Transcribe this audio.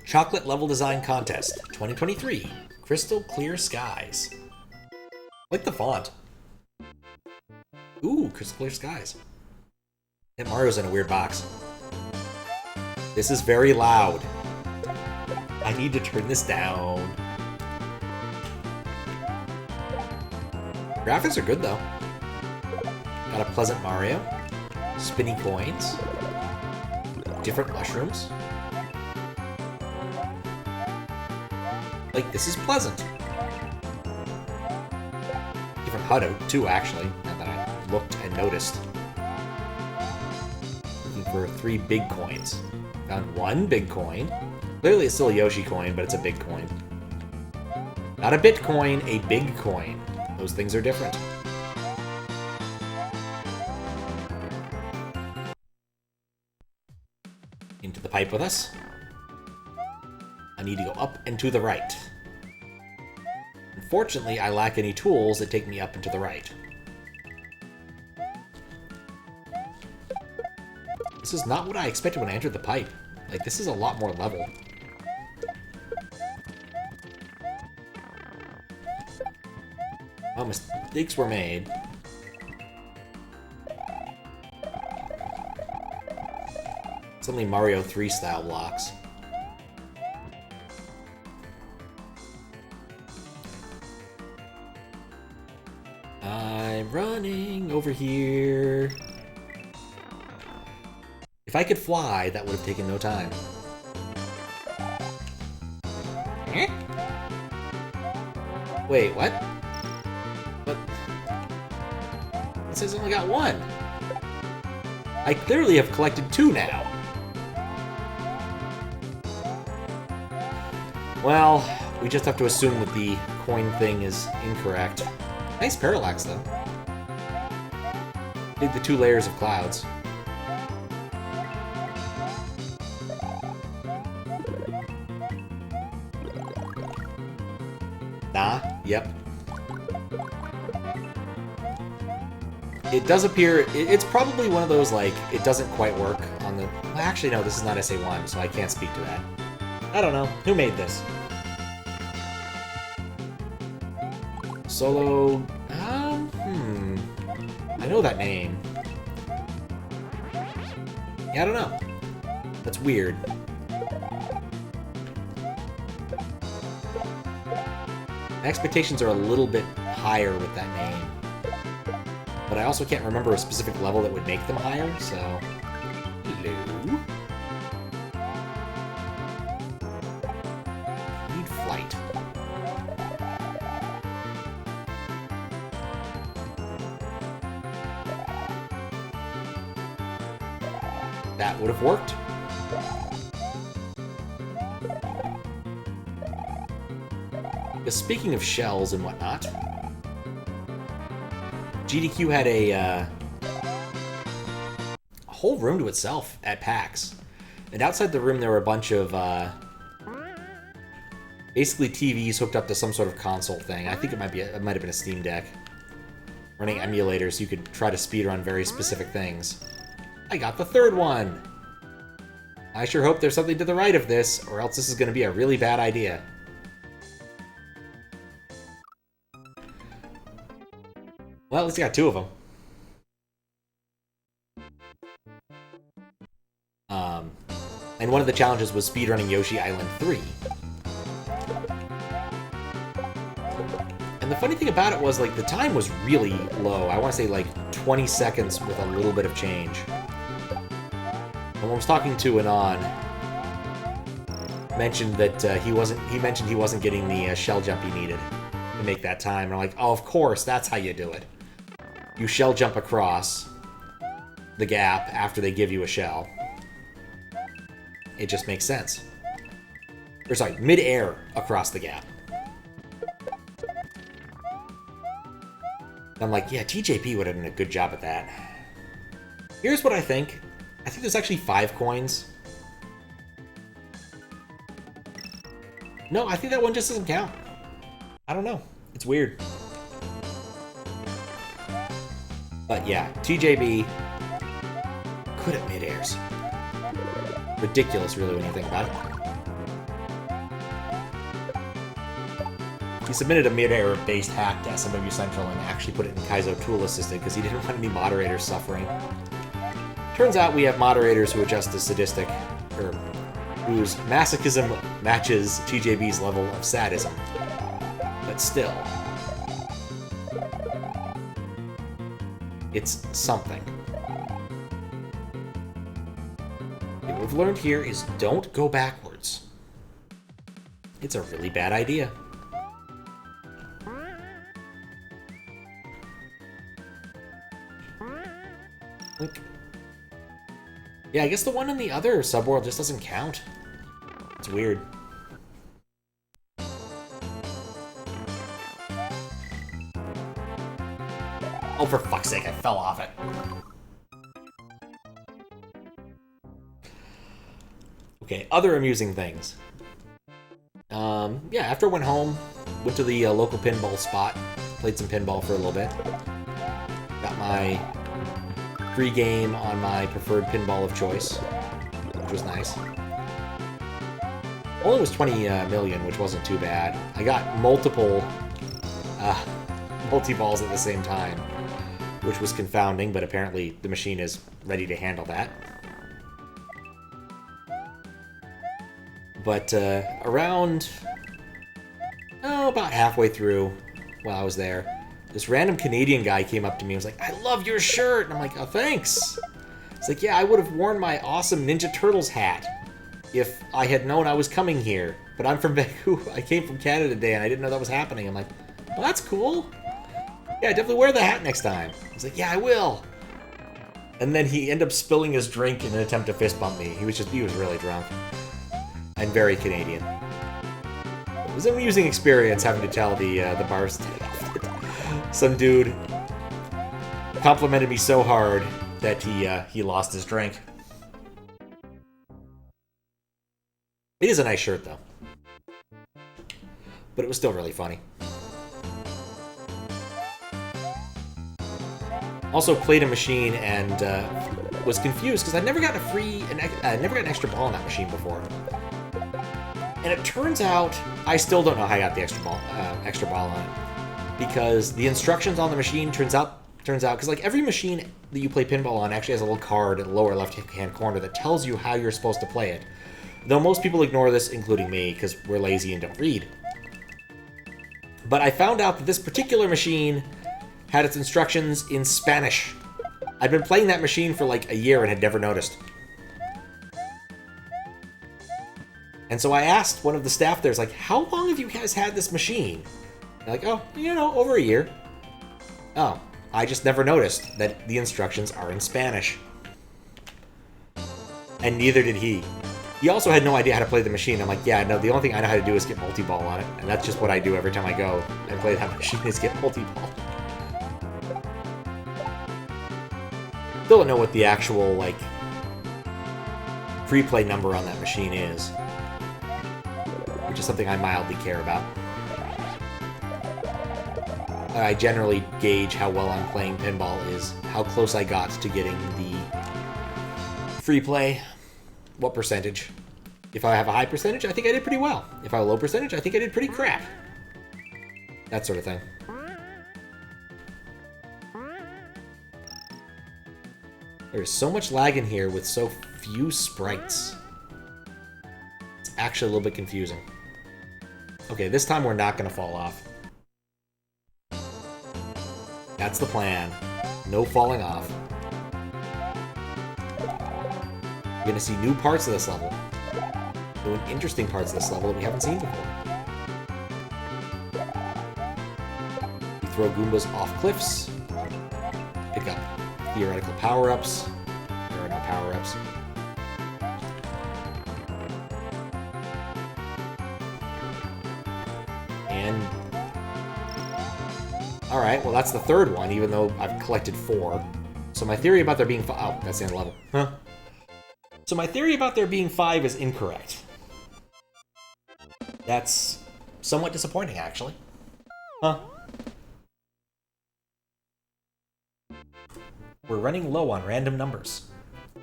Chocolate Level Design Contest 2023. Crystal Clear Skies. I like the font. Ooh, Crystal Clear Skies. And Mario's in a weird box. This is very loud. I need to turn this down. Graphics are good though. Got a pleasant Mario. Spinny coins. Different mushrooms. Like, this is pleasant. Different HUD too, actually, now that I looked and noticed. Looking for 3 big coins. Found 1 big coin. Clearly it's still a Yoshi coin, but it's a big coin. Not a Bitcoin, a big coin. Those things are different. Into the pipe with us. I need to go up and to the right. Unfortunately, I lack any tools that take me up and to the right. This is not what I expected when I entered the pipe. Like, this is a lot more level. Well, mistakes were made. It's only Mario 3 style blocks. I'm running over here. If I could fly, that would have taken no time. Wait, what? What? It says I only got 1. I clearly have collected 2 now. Well, we just have to assume that the coin thing is incorrect. Nice parallax, though. Dig the 2 layers of clouds. Nah, yep. It does appear, it's probably one of those, like, it doesn't quite work on the... Well, actually, no, this is not SA1, so I can't speak to that. I don't know. Who made this? Solo... I know that name. Yeah, I don't know. That's weird. My expectations are a little bit higher with that name. But I also can't remember a specific level that would make them higher, so... Hello? Need flight. That would have worked. Because speaking of shells and whatnot, GDQ had a whole room to itself at PAX. And outside the room there were a bunch of basically TVs hooked up to some sort of console thing. I think it might have been a Steam Deck. Running emulators so you could try to speedrun very specific things. I got the 3rd one! I sure hope there's something to the right of this, or else this is going to be a really bad idea. Well, at least I got 2 of them. And one of the challenges was speedrunning Yoshi Island 3. And the funny thing about it was, like, the time was really low. I want to say, like, 20 seconds with a little bit of change. And when I was talking to Anon, mentioned that he mentioned he wasn't getting the shell jump he needed to make that time. And I'm like, oh, of course, that's how you do it. You shell jump across the gap after they give you a shell. It just makes sense. Or sorry, mid-air across the gap. I'm like, yeah, TJP would have done a good job at that. Here's what I think. I think there's actually 5 coins. No, I think that one just doesn't count. I don't know. It's weird. But yeah, TJB, good at mid-airs. Ridiculous, really, when you think about it. He submitted a mid-air-based hack to SMW Central and actually put it in Kaizo Tool Assistant because he didn't want any moderators suffering. Turns out we have moderators who are just as sadistic, or whose masochism matches TJB's level of sadism. But still, it's something. What we've learned here is don't go backwards. It's a really bad idea. Like, yeah, I guess the one in the other subworld just doesn't count. It's weird. Oh, for fuck's sake, I fell off it. Okay, other amusing things. Yeah, after I went home, went to the local pinball spot, played some pinball for a little bit. Got my free game on my preferred pinball of choice, which was nice. Only was 20 million, which wasn't too bad. I got multiple multi-balls at the same time, which was confounding, but apparently the machine is ready to handle that. But around, about halfway through while I was there, this random Canadian guy came up to me and was like, "I love your shirt!" And I'm like, "Oh, thanks." It's like, "Yeah, I would have worn my awesome Ninja Turtles hat if I had known I was coming here. But I'm from Vancouver. I came from Canada today and I didn't know that was happening." I'm like, "Well, that's cool. Yeah, definitely wear the hat next time." He's like, "Yeah, I will." And then he ended up spilling his drink in an attempt to fist bump me. He was really drunk. And very Canadian. It was an amusing experience having to tell the bar staff that some dude complimented me so hard that he lost his drink. It is a nice shirt, though. But it was still really funny. Also played a machine and was confused because I'd never gotten an extra ball on that machine before. And it turns out I still don't know how I got the extra ball on it, because the instructions on the machine turns out because like every machine that you play pinball on actually has a little card in the lower left-hand corner that tells you how you're supposed to play it. Though most people ignore this, including me, because we're lazy and don't read. But I found out that this particular machine had its instructions in Spanish. I'd been playing that machine for like a year and had never noticed. And so I asked one of the staff there, like, "How long have you guys had this machine?" They're like, "Oh, over a year." Oh, I just never noticed that the instructions are in Spanish. And neither did he. He also had no idea how to play the machine. I'm like, "Yeah, no, the only thing I know how to do is get multi-ball on it." And that's just what I do every time I go and play that machine, is get multi-ball. Still don't know what the actual, like, free play number on that machine is, which is something I mildly care about. I generally gauge how well I'm playing pinball is how close I got to getting the free play, what percentage. If I have a high percentage, I think I did pretty well. If I have a low percentage, I think I did pretty crap. That sort of thing. There's so much lag in here with so few sprites. It's actually a little bit confusing. Okay, this time we're not going to fall off. That's the plan. No falling off. You're going to see new parts of this level. New interesting parts of this level that we haven't seen before. You throw Goombas off cliffs. Pick up theoretical power-ups. There are no power-ups. And... alright, well that's the third one, even though I've collected 4. So my theory about there being 5... oh, that's the end level. Huh. So my theory about there being 5 is incorrect. That's somewhat disappointing, actually. Huh. We're running low on random numbers.